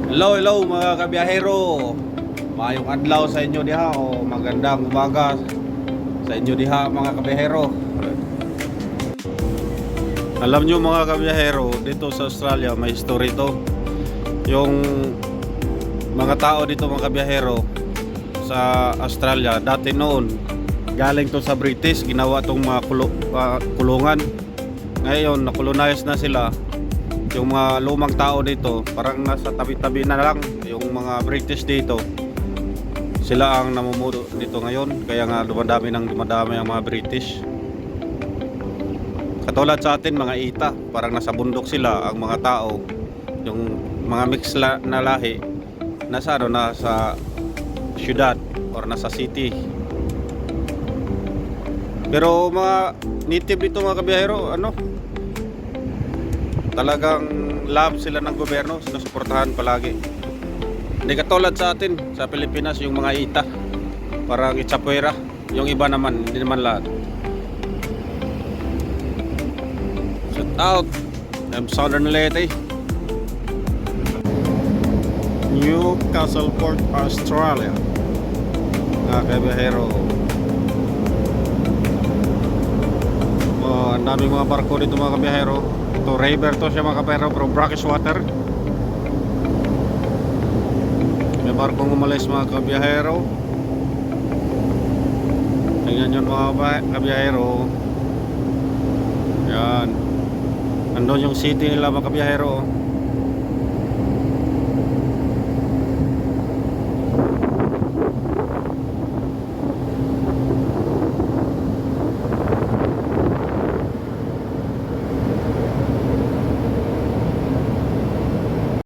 Hello, hello mga kabiyahero. Mayong adlaw sa inyo diha o magandang umaga sa inyo diha mga kabiyahero. Alam nyo mga kabiyahero, dito sa Australia may story to. Yung mga tao dito mga kabiyahero sa Australia dati noon, galing to sa British, ginawa tong mga kulungan. Ngayon nakolonize na sila. Yung mga lumang tao dito parang nasa tabi-tabi na lang. Yung mga British dito, sila ang namumuno dito ngayon. Kaya nga dumadami ang mga British. Katulad sa atin mga ita, parang nasa bundok sila ang mga tao. Yung mga mix na lahi nasa syudad or nasa city. Pero mga native dito mga kabiyahero, talagang love sila ng gobyerno, sinusuportahan palagi. Hindi katulad sa atin sa Pilipinas, yung mga ita parang itsapuera, yung iba naman hindi naman lahat. Shout out, I'm Southern Leyte, Newcastle Port, Australia. Mga kabiyahero, ang daming mga barko dito mga kabiyahero. Ito river to siya mga kabiyahero, pero brackish water. May barkong umalis mga kabiyahero. Tingnan yun mga kabiyahero. Yan, andun yung city nila mga kabiyahero.